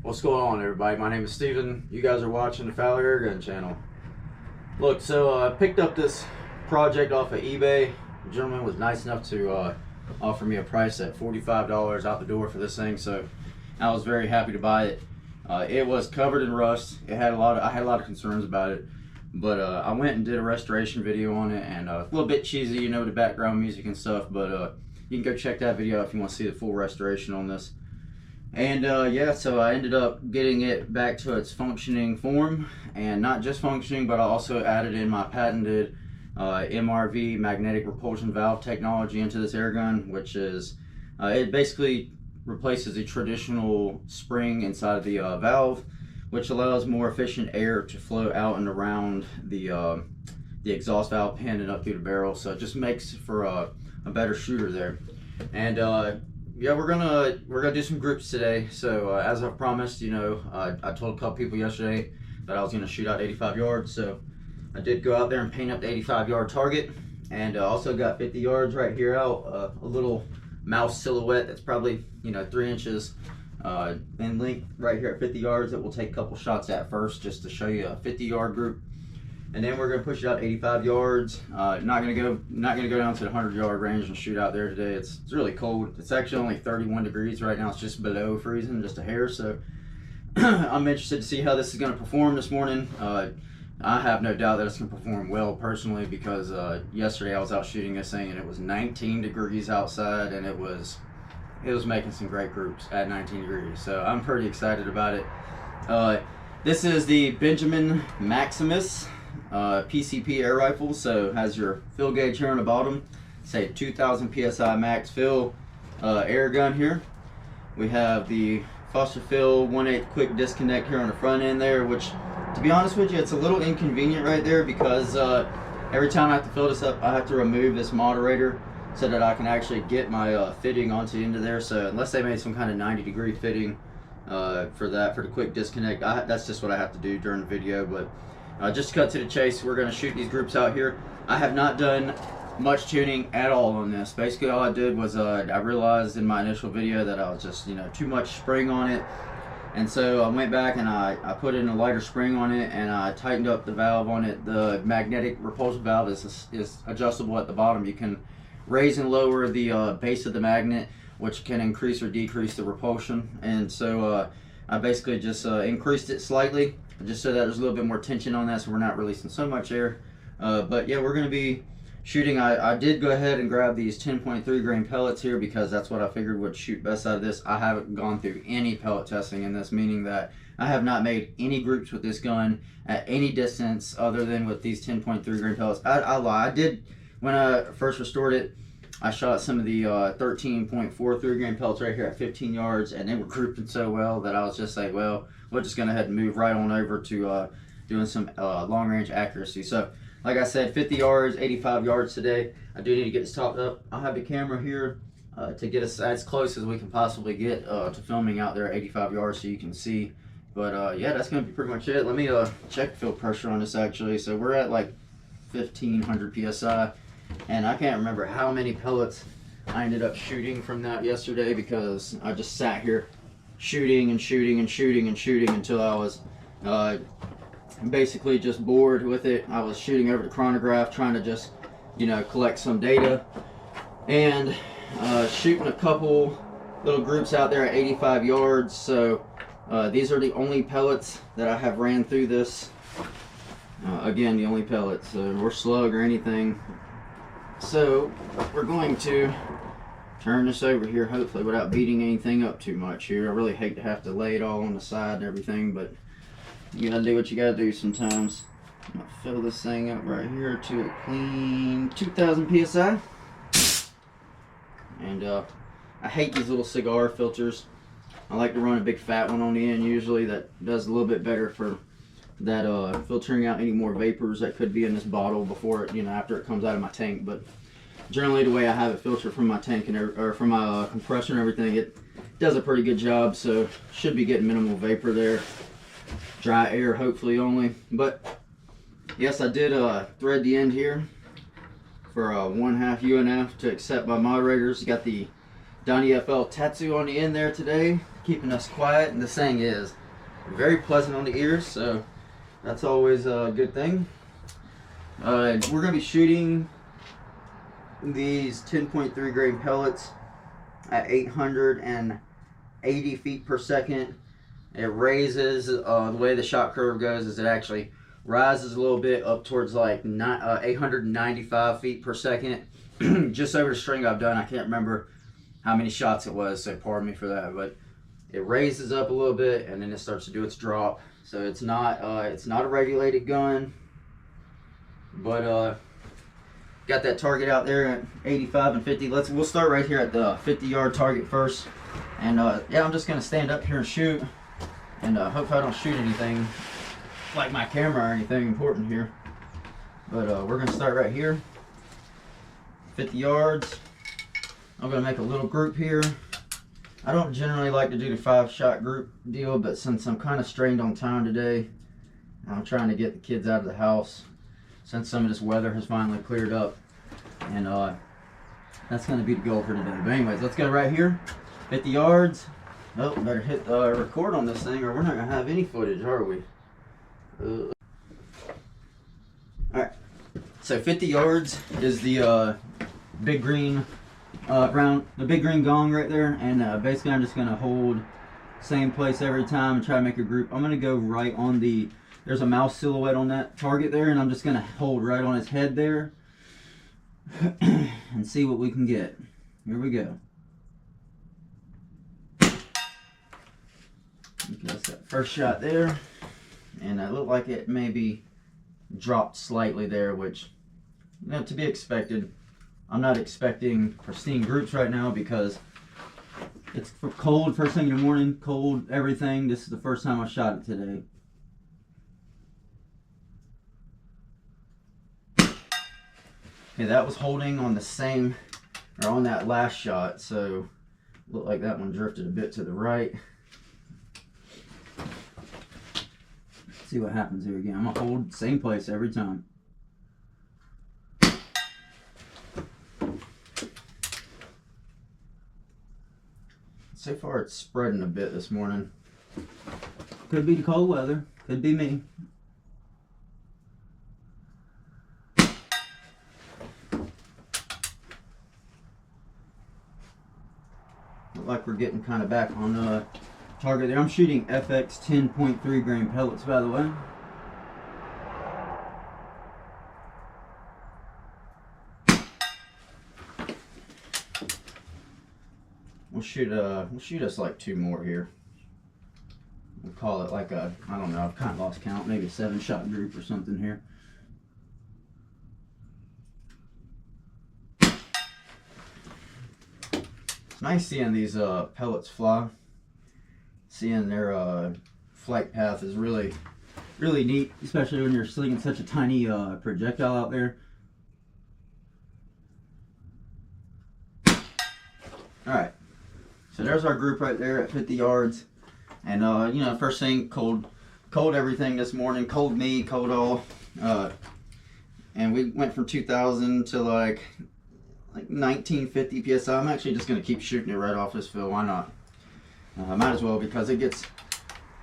What's going on, everybody? My name is Steven. You guys are watching the Fowler Airgun channel. Look, so I picked up this project off of eBay. The gentleman was nice enough to offer me a price at $45 out the door for this thing, so I was very happy to buy it. It was covered in rust. I had a lot of concerns about it, but I went and did a restoration video on it, and a little bit cheesy, you know, the background music and stuff, but you can go check that video if you want to see the full restoration on this. And yeah, so I ended up getting it back to its functioning form, and not just functioning, but I also added in my patented MRV Magnetic Repulsion Valve technology into this airgun, which is, it basically replaces the traditional spring inside of the valve, which allows more efficient air to flow out and around the exhaust valve pin and up through the barrel, so it just makes for a better shooter there. And yeah, we're gonna do some groups today. So as I promised, you know, I told a couple people yesterday that I was gonna shoot out 85 yards. So I did go out there and paint up the 85-yard target, and also got 50 yards right here out. A little mouse silhouette that's probably, you know, 3 inches in length right here at 50 yards that we'll take a couple shots at first, just to show you a 50-yard group. And then we're gonna push it out 85 yards. Not gonna go down to the 100-yard range and shoot out there today. It's really cold. It's actually only 31 degrees right now. It's just below freezing, just a hair. So I'm interested to see how this is gonna perform this morning. I have no doubt that it's gonna perform well personally, because yesterday I was out shooting this thing and it was 19 degrees outside, and it was making some great groups at 19 degrees. So I'm pretty excited about it. This is the Benjamin Maximus PCP air rifle, so it has your fill gauge here on the bottom, say 2000 psi max fill air gun here. We have the Foster fill 1/8 quick disconnect here on the front end there, which, to be honest with you, it's a little inconvenient right there, because every time I have to fill this up, I have to remove this moderator so that I can actually get my fitting onto the end of there. So unless they made some kind of 90-degree fitting for the quick disconnect, that's just what I have to do during the video. But just to cut to the chase, we're going to shoot these groups out here. I have not done much tuning at all on this. Basically all I did was I realized in my initial video that I was just, you know, too much spring on it, and so I went back and I put in a lighter spring on it, and I tightened up the valve on it. The magnetic repulsion valve is adjustable at the bottom. You can raise and lower the base of the magnet, which can increase or decrease the repulsion. And so I basically just increased it slightly, just so that there's a little bit more tension on that, so we're not releasing so much air. But yeah, we're going to be shooting. I did go ahead and grab these 10.3 grain pellets here, because that's what I figured would shoot best out of this. I haven't gone through any pellet testing in this, meaning that I have not made any groups with this gun at any distance other than with these 10.3 grain pellets. I lie. I did, when I first restored it, I shot some of the 13.43 grain pellets right here at 15 yards, and they were grouping so well that I was just like, well, we're just gonna head and move right on over to doing some long range accuracy. So like I said, 50 yards, 85 yards today. I do need to get this topped up. I'll have the camera here to get us as close as we can possibly get to filming out there at 85 yards so you can see. But yeah, that's gonna be pretty much it. Let me check field pressure on this actually. So we're at like 1500 psi, and I can't remember how many pellets I ended up shooting from that yesterday, because I just sat here shooting and shooting and shooting and shooting until I was basically just bored with it. I was shooting over the chronograph, trying to just, you know, collect some data, and shooting a couple little groups out there at 85 yards. So these are the only pellets that I have ran through this. Again, the only pellets, or slug or anything. So we're going to turn this over here, hopefully without beating anything up too much here. I really hate to have to lay it all on the side and everything, but you gotta do what you gotta do sometimes. I'm gonna fill this thing up right here to a clean 2000 psi. And I hate these little cigar filters. I like to run a big fat one on the end usually. That does a little bit better for that filtering out any more vapors that could be in this bottle before it, you know, after it comes out of my tank. But generally the way I have it filtered from my tank and or from my compressor and everything, it does a pretty good job. So should be getting minimal vapor there. Dry air hopefully only. But yes, I did thread the end here for 1/2 UNF to accept my moderators. Got the Donnie FL tattoo on the end there today. keeping us quiet, and this thing is very pleasant on the ears, so that's always a good thing. We're going to be shooting these 10.3 grain pellets at 880 feet per second. It raises, the way the shot curve goes is it actually rises a little bit up towards like 895 feet per second. Just over the string I've done, I can't remember how many shots it was, so pardon me for that, but it raises up a little bit and then it starts to do its drop. So it's not a regulated gun, but got that target out there at 85 and 50. We'll start right here at the 50-yard target first, and yeah, I'm just gonna stand up here and shoot, and hope I don't shoot anything like my camera or anything important here. But we're gonna start right here, 50 yards. I'm gonna make a little group here. I don't generally like to do the 5-shot group deal, but since I'm kind of strained on time today, I'm trying to get the kids out of the house since some of this weather has finally cleared up, and that's going to be the goal for today. But anyways, let's go right here, 50 yards. Oh, better hit record on this thing or we're not going to have any footage, are we? Alright, so 50 yards is the big green the big green gong right there, and basically I'm just going to hold same place every time and try to make a group. I'm going to go right on there's a mouse silhouette on that target there, and I'm just going to hold right on his head there and see what we can get. Here we go. Okay, that's that first shot there, and it looked like it maybe dropped slightly there, which, you know, to be expected. I'm not expecting pristine groups right now because it's cold first thing in the morning, cold everything. This is the first time I shot it today. Okay, that was holding on the same, or on that last shot, so looked like that one drifted a bit to the right. Let's see what happens here again. I'm gonna hold same place every time. So far it's spreading a bit this morning. Could be the cold weather, could be me. Look like we're getting kind of back on target there. I'm shooting FX 10.3 grain pellets, by the way. We'll shoot us like 2 more here. We'll call it like a, I don't know, I've kind of lost count, maybe a 7-shot group or something here. It's nice seeing these pellets fly. Seeing their flight path is really neat, especially when you're slinging such a tiny projectile out there. Alright, so there's our group right there at 50 yards. And you know, first thing, cold everything this morning, cold me, cold all. And we went from 2,000 to like 1950 psi. I'm actually just going to keep shooting it right off this fill. Why not? Might as well, because it gets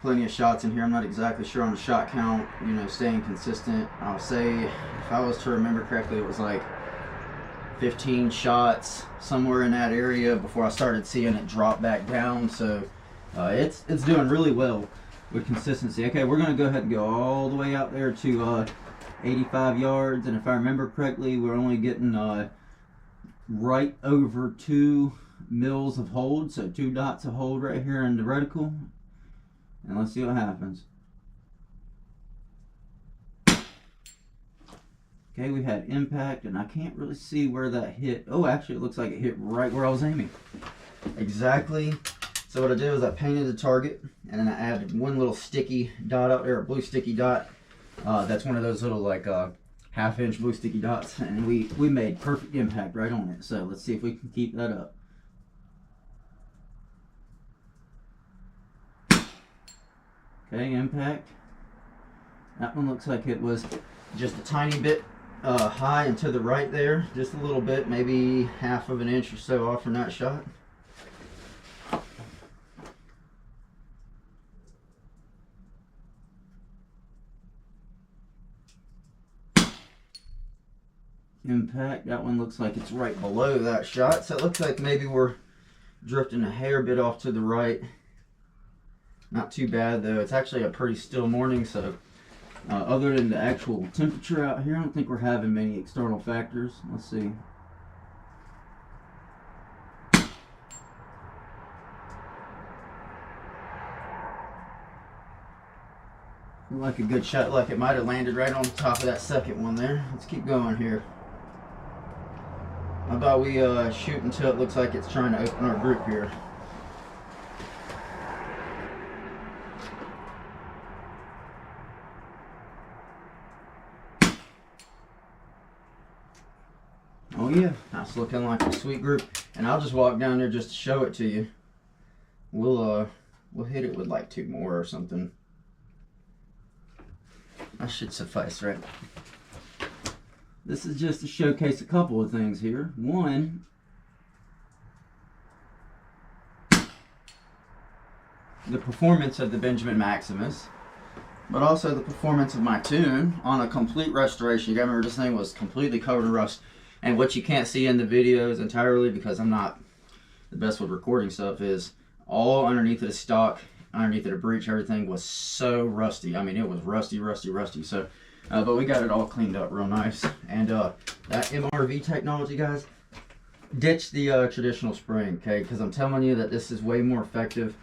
plenty of shots in here. I'm not exactly sure on the shot count, you know, staying consistent. I'll say, if I was to remember correctly, it was like 15 shots, somewhere in that area, before I started seeing it drop back down. So it's doing really well with consistency. Okay, we're going to go ahead and go all the way out there to 85 yards. And if I remember correctly, we're only getting right over 2 mils of hold, so 2 dots of hold right here in the reticle, and let's see what happens. Okay, we had impact, and I can't really see where that hit. Oh, actually it looks like it hit right where I was aiming. Exactly. So what I did was I painted the target, and then I added 1 little sticky dot out there, a blue sticky dot. That's one of those little like 1/2-inch blue sticky dots, and we made perfect impact right on it. So let's see if we can keep that up. Okay, impact. That one looks like it was just a tiny bit high and to the right there, just a little bit, maybe 1/2 of an inch or so off from that shot. impact. That one looks like it's right below that shot, so it looks like maybe we're drifting a hair bit off to the right. Not too bad though. It's actually a pretty still morning, so other than the actual temperature out here, I don't think we're having many external factors. Let's see. Like a good shot, like it might have landed right on top of that second one there. Let's keep going here. How about we shoot until it looks like it's trying to open our group here. Oh yeah, that's looking like a sweet group. And I'll just walk down there just to show it to you. We'll hit it with like 2 more or something. That should suffice, right? This is just to showcase a couple of things here. One, the performance of the Benjamin Maximus, but also the performance of my tune on a complete restoration. You gotta remember, this thing was completely covered in rust. And what you can't see in the videos entirely, because I'm not the best with recording stuff, is all underneath of the stock, underneath of the breech, everything was so rusty. I mean, it was rusty. So, but we got it all cleaned up real nice. And that MRV technology, guys, ditch the traditional spring, okay? Because I'm telling you that this is way more effective,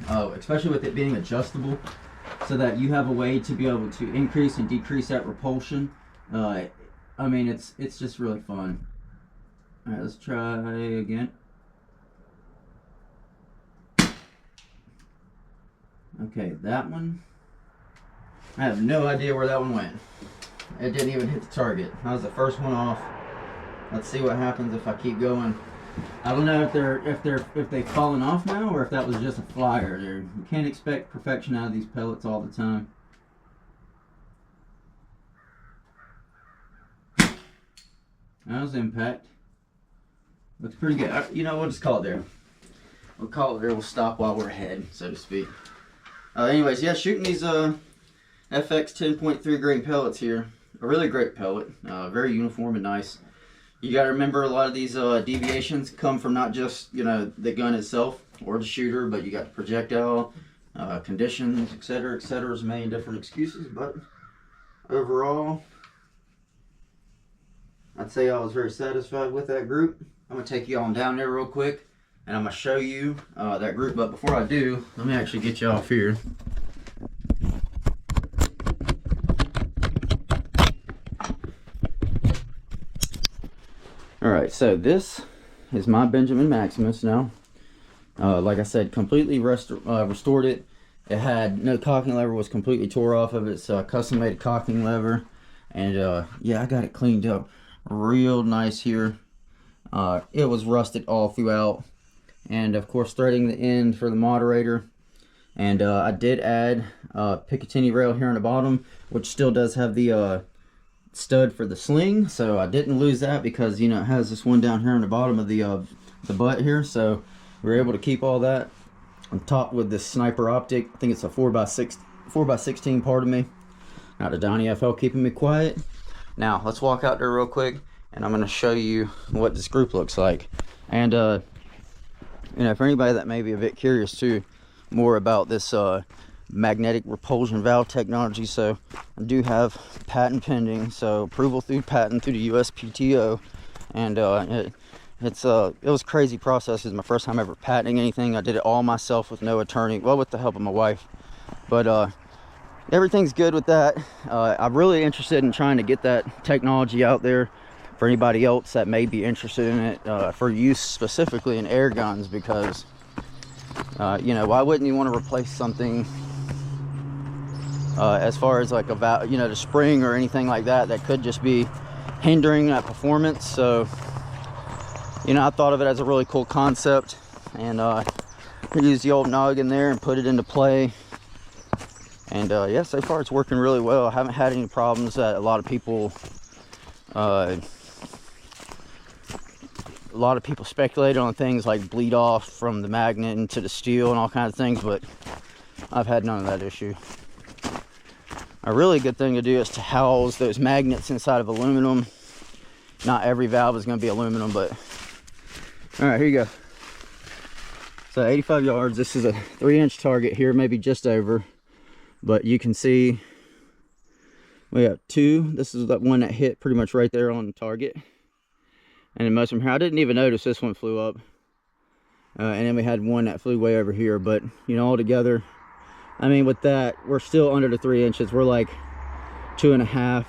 especially with it being adjustable, so that you have a way to be able to increase and decrease that repulsion. I mean, it's just really fun. All right, let's try again. Okay, that one, I have no idea where that one went. It didn't even hit the target. That was the first one off. Let's see what happens if I keep going. I don't know if they've fallen off now, or if that was just a flyer. You can't expect perfection out of these pellets all the time. That was impact. Looks pretty good. You know, we'll just call it there. We'll call it there. We'll stop while we're ahead, so to speak. Anyways, yeah, shooting these FX 10.3 grain pellets here. A really great pellet. Very uniform and nice. You got to remember, a lot of these deviations come from not just, you know, the gun itself or the shooter, but you got the projectile, conditions, etc., etc. There's a million different excuses, but overall, I'd say I was very satisfied with that group. I'm going to take you on down there real quick, and I'm going to show you that group. But before I do, let me actually get you off here. Alright, so this is my Benjamin Maximus now. Like I said, completely restored it. It had no cocking lever, was completely tore off of its custom made cocking lever. And yeah, I got it cleaned up real nice here. It was rusted all throughout, and of course threading the end for the moderator. And I did add Picatinny rail here on the bottom, which still does have the stud for the sling, so I didn't lose that, because you know it has this one down here on the bottom of the butt here, so we were able to keep all that on top with this sniper optic. I think it's a 4x16, pardon me. Not a Donnie FL keeping me quiet. Now let's walk out there real quick, and I'm going to show you what this group looks like. And you know, for anybody that may be a bit curious too more about this magnetic repulsion valve technology, so I do have patent pending, so approval through patent through the USPTO. And it was a crazy process. It's my first time ever patenting anything. I did it all myself with no attorney, well, with the help of my wife. But everything's good with that. I'm really interested in trying to get that technology out there for anybody else that may be interested in it, for use specifically in air guns, because you know, why wouldn't you want to replace something as far as like a valve, you know, the spring or anything like that that could just be hindering that performance. So you know, I thought of it as a really cool concept, and used the old noggin there and put it into play. And yeah, so far it's working really well. I haven't had any problems that a lot of people speculate on things like bleed off from the magnet into the steel and all kinds of things, but I've had none of that issue. A really good thing to do is to house those magnets inside of aluminum, not every valve is going to be aluminum, but all right, here you go. So 85 yards. This is a 3-inch target here, maybe just over, but you can see we have 2. This is that one that hit pretty much right there on the target, and then most of them here, I didn't even notice this one flew up, and then we had one that flew way over here. But you know, all together, I mean, with that, we're still under the 3 inches. We're like 2.5,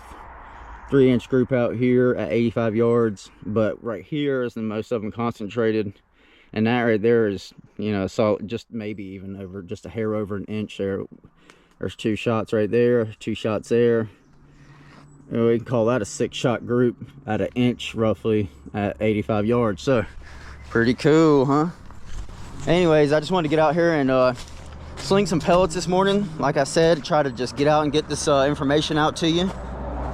3-inch group out here at 85 yards, but right here is the most of them concentrated, and that right there is, you know, solid, just maybe even over, just a hair over an inch there. There's 2 shots right there, 2 shots there. We can call that a 6-shot group at an inch roughly at 85 yards. So pretty cool, huh? Anyways, I just wanted to get out here and sling some pellets this morning. Like I said, try to just get out and get this information out to you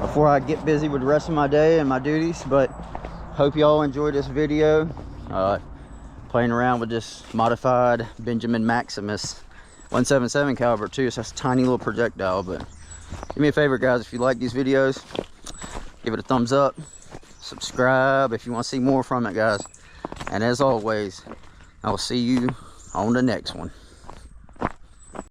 before I get busy with the rest of my day and my duties. But hope y'all enjoyed this video. Playing around with this modified Benjamin Maximus 177 caliber too. So that's a tiny little projectile. But do me a favor, guys, if you like these videos, give it a thumbs up, subscribe if you want to see more from it, guys. And as always, I will see you on the next one.